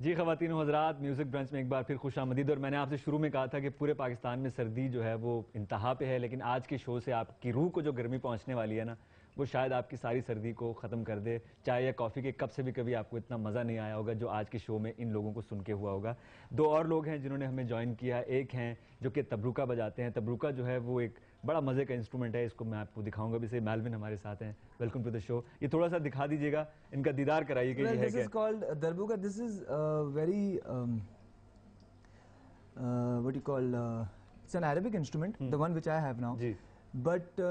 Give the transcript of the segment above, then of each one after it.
जी ख़वातीन व हज़रात, music brunch में एक बार फिर खुशामदीद। और मैंने आपसे शुरू में कहा था कि पूरे पाकिस्तान में सर्दी जो है वो इंतहा पे है, लेकिन आज के शो से आपकी रूह को जो गर्मी पहुंचने वाली है ना, वो शायद आपकी सारी सर्दी को ख़त्म कर दे। चाय या कॉफ़ी के कप से भी कभी आपको इतना मज़ा नहीं आया होगा जो आज के शो में इन लोगों को सुन के हुआ होगा। दो और लोग हैं जिन्होंने हमें ज्वाइन किया। एक हैं जो कि तबरूका बजाते हैं। तबरूका जो है वो एक बड़ा मज़े का इंस्ट्रूमेंट है, इसको मैं आपको दिखाऊंगा भी। से मेलविन हमारे साथ हैं, वेलकम टू द शो। ये थोड़ा सा दिखा दीजिएगा, इनका दीदार कराइए कि ये है क्या। Called दरबुका। This is very what you call, it's an Arabic instrument, the one which I have now, but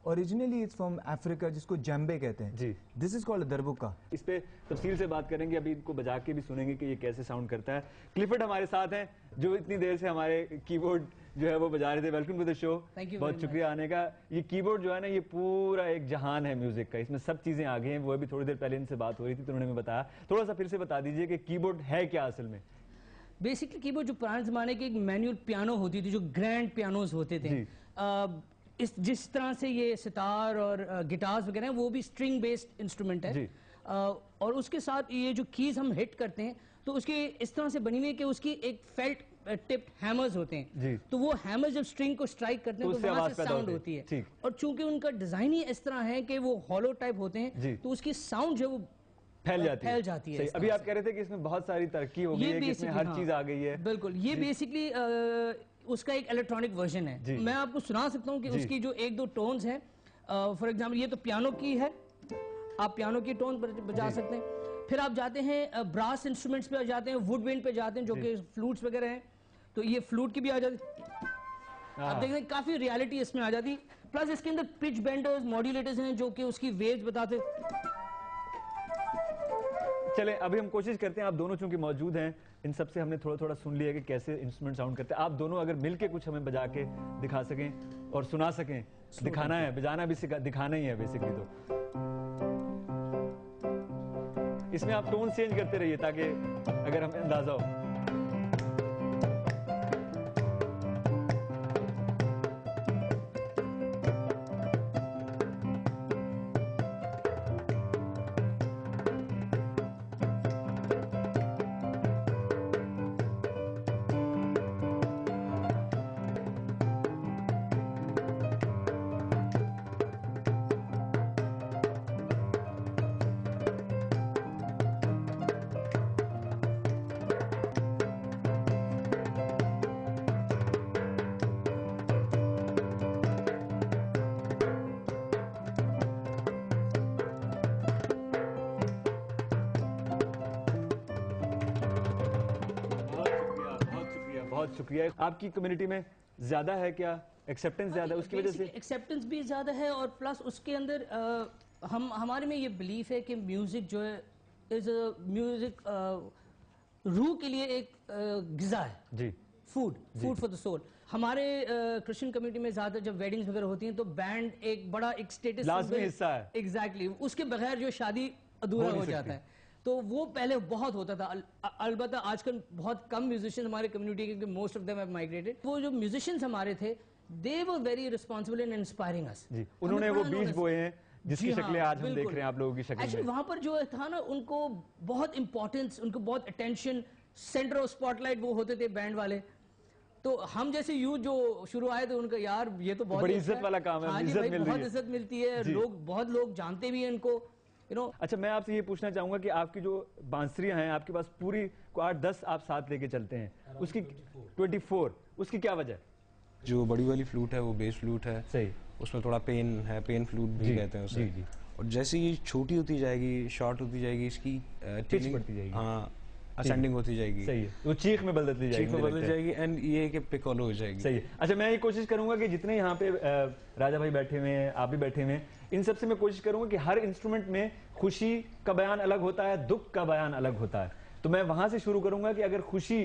originally it's from Africa, जिसको जम्बे कहते हैं जी। This is called दरबुका। इस पे तफसील से बात करेंगे, अभी इनको बजा के भी सुनेंगे कि ये कैसे साउंड करता है। क्लिफर्ड हमारे साथ हैं जो इतनी देर से हमारे कीबोर्ड जो है वो बजा रहे थे। वेलकम टू द शो, बहुत शुक्रिया आने का। ये कीबोर्ड जो है ना, ये पूरा एक जहान है म्यूजिक का, इसमें सब चीजें आ गई हैं। वो अभी थोड़ी देर पहले इनसे बात हो रही थी तो उन्होंने हमें बताया। थोड़ा सा फिर से बता दीजिए कि कीबोर्ड है क्या असल में। बेसिकली कीबोर्ड जो पुराने जमाने की एक मैनुअल पियानो होती थी, जो ग्रैंड पियानोज होते थे, इस जिस तरह से ये सितार और गिटार्स वगैरह हैं, वो भी स्ट्रिंग बेस्ड इंस्ट्रूमेंट है। और उसके साथ ये जो कीज हम हिट करते हैं तो उसकी इस तरह से बनी हुई है कि उसकी एक फेल्ट टिप्ड हैमर्स होते हैं, तो वो हैमर्स जब स्ट्रिंग को स्ट्राइक करते हैं तो वहां से साउंड होती है। और चूंकि उनका डिजाइन ही इस तरह है कि वो हॉलो टाइप होते हैं, तो उसकी साउंड जो वो फैल जाती है। अभी आप कह रहे थे कि इसमें बहुत सारी तरक्की हो गई है, कि इसमें हर चीज आ गई है। बिल्कुल, ये बेसिकली उसका एक इलेक्ट्रॉनिक वर्जन है। मैं आपको सुना सकता हूँ कि उसकी जो एक दो टोन्स हैं। फॉर एग्जांपल ये तो पियानो की है, आप पियानो की टोन बजा सकते हैं। फिर आप जाते हैं ब्रास इंस्ट्रूमेंट्स पे जाते हैं, वुड विंड पे जाते हैं, जो कि फ्लूट्स वगैरह हैं, तो ये फ्लूट की भी आ जाती है। आप देखते हैं काफी रियलिटी इसमें आ जाती। प्लस इसके अंदर पिच बेंडर्स, मॉड्यूलेटर्स हैं जो कि उसकी वेव्स बताते। चले अभी हम कोशिश करते हैं, आप दोनों चूंकि मौजूद हैं, इन सब से हमने थोड़ा थोड़ा सुन लिया कि कैसे इंस्ट्रूमेंट साउंड करते हैं। आप दोनों अगर मिलके कुछ हमें बजा के दिखा सकें और सुना सकें। दिखाना है, बजाना भी दिखाना ही है बेसिकली। तो इसमें आप टोन चेंज करते रहिए ताकि अगर हमें अंदाजा हो। शुक्रिया। आपकी कम्युनिटी में ज्यादा है क्या एक्सेप्टेंस? ज्यादा उसकी वजह से एक्सेप्टेंस भी ज्यादा है, और प्लस उसके अंदर हमारे में ये बिलीफ है कि म्यूजिक जो है इज म्यूजिक रूह के लिए एक गिजा है जी, फूड फॉर द सोल। हमारे क्रिश्चियन कम्युनिटी में ज्यादा जब वेडिंग्स वगैरह होती हैं तो बैंड एक बड़ा एक स्टेटस लाजमी हिस्सा है। एग्जैक्टली, उसके बगैर जो शादी अधूरा हो जाता है। तो वो पहले बहुत होता था। अलबत्ता आजकल बहुत कम म्यूजिशियंस हमारे कम्युनिटी के, क्योंकि most of them have migrated. वो जो म्यूजिशियंस हमारे थे, they were very responsible in inspiring us. उन्होंने वो बीज बोए हैं जिसकी शक्लें आज हम देख रहे हैं आप लोगों की शक्ल में। एक्चुअली वहां पर जो था ना, उनको बहुत इंपॉर्टेंस, उनको बहुत अटेंशन, सेंटर ऑफ स्पॉटलाइट वो होते थे बैंड वाले। तो हम जैसे यूथ जो शुरू आए थे, उनका यार ये तो बहुत बड़ी इज्जत वाला काम है, बहुत इज्जत मिलती है, बहुत लोग जानते भी हैं इनको। अच्छा, मैं आपसे ये पूछना चाहूंगा कि आपकी जो बांसुरियां हैं, आपके पास पूरी 8-10 आप साथ लेके चलते हैं, उसकी 24, उसकी क्या वजह? जो बड़ी वाली फ्लूट है वो बेस फ्लूट है, सही, उसमें थोड़ा पेन है, पेन फ्लूट भी कहते हैं उसे। और जैसे ये छोटी होती जाएगी, शॉर्ट होती जाएगी, इसकी पिच बढ़ती जाएगी, हाँ, असेंडिंग होती जाएगी। सही है, वो चीख में बदलती जाएगी, चीख में बदल जाएगी, एंड ये कि पिकोलो हो जाएगी। सही है। अच्छा, मैं ये कोशिश करूंगा कि जितने यहाँ पे राजा भाई बैठे हुए हैं, आप भी बैठे हुए हैं, इन सब से मैं कोशिश करूंगा कि हर इंस्ट्रूमेंट में खुशी का बयान अलग होता है, दुख का बयान अलग होता है। तो मैं वहां से शुरू करूंगा कि अगर खुशी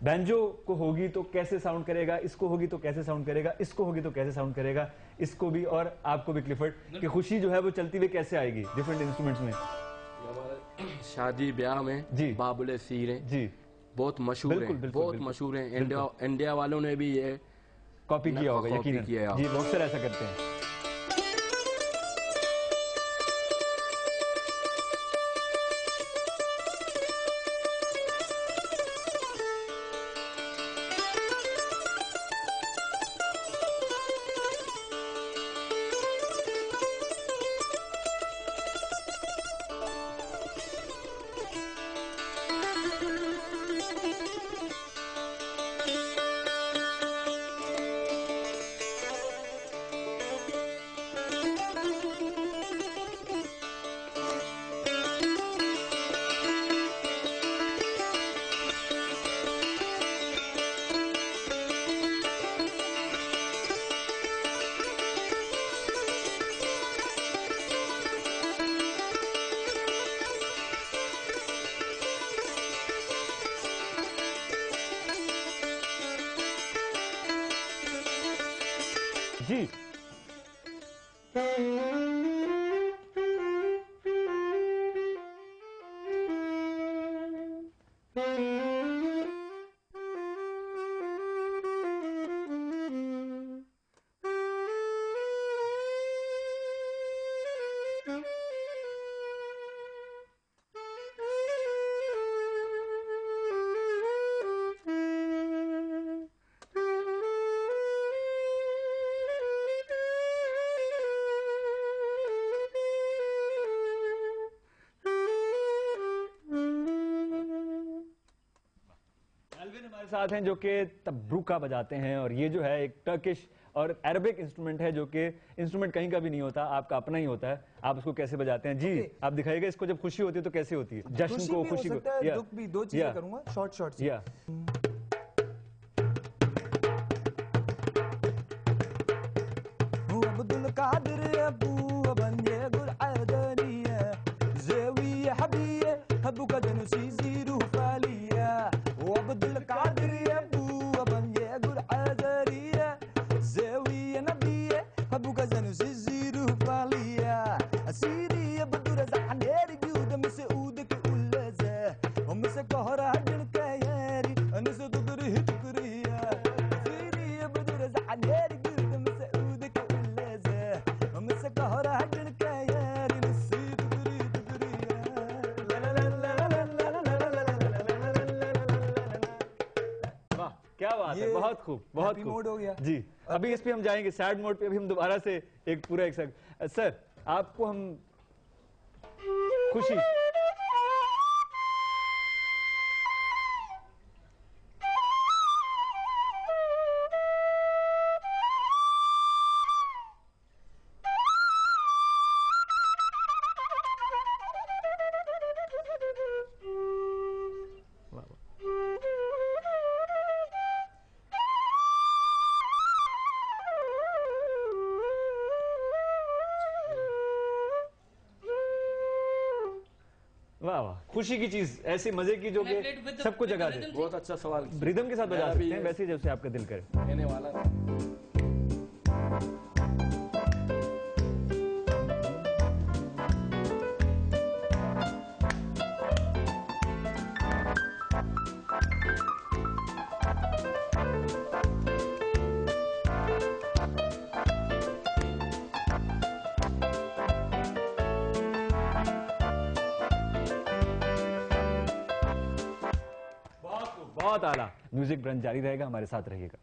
बैंजो को होगी तो कैसे साउंड करेगा, इसको होगी तो कैसे साउंड करेगा, इसको होगी तो कैसे साउंड करेगा, इसको भी और आपको भी क्लिफर्ड, कि खुशी जो है वो चलती हुई कैसे आएगी डिफरेंट इंस्ट्रूमेंट्स में। शादी ब्याह में जी बाबुले सीरे जी बहुत मशहूर है, बहुत मशहूर है। इंडिया वालों ने भी ये कॉपी किया होगा, यकीनन जी, लोग अक्सर ऐसा करते हैं। जी। हमारे साथ हैं जो कि तब्रुका बजाते हैं, और ये जो है एक टर्किश और अरबिक इंस्ट्रूमेंट है, जो कि इंस्ट्रूमेंट कहीं का भी नहीं होता, आपका अपना ही होता है। आप उसको कैसे बजाते हैं? जी आप दिखाइएगा इसको। जब खुशी होती है तो कैसे होती है? जश्न को, खुशी को, दुख भी, दो चीजें करूंगा शॉर्ट या अब्दुल कादिर अबू बंदे गुल अदनिया ज़ेवी हबीए हबू का जनसी ज़ीरू फालिया अब्दुल कादिर अबू बंदे गुल अदनिया ज़ेवी नबीए हबू का जनसी ज़ीरू फालिया असीरी अब्दुल ज़ानेर जूद मसऊद के उल्लज़े हम से कहरा दिल का यारी अनस दुदरी हितकरिया असीरी अब्दुल ज़ानेर क्या बात है, बहुत खूब, बहुत खूब। मोड हो गया जी। अभी इस पे हम जाएंगे, सैड मोड पे अभी हम दोबारा से एक पूरा एक सर आपको हम खुशी वाह वाह, खुशी की चीज, ऐसी मजे की जो कि सबको जगा दे। बहुत अच्छा सवाल। रिदम के साथ बजा सकते हैं वैसे जैसे आपका दिल करे। कहने वाला था। बहुत आला। म्यूजिक ब्रंच जारी रहेगा, हमारे साथ रहिएगा।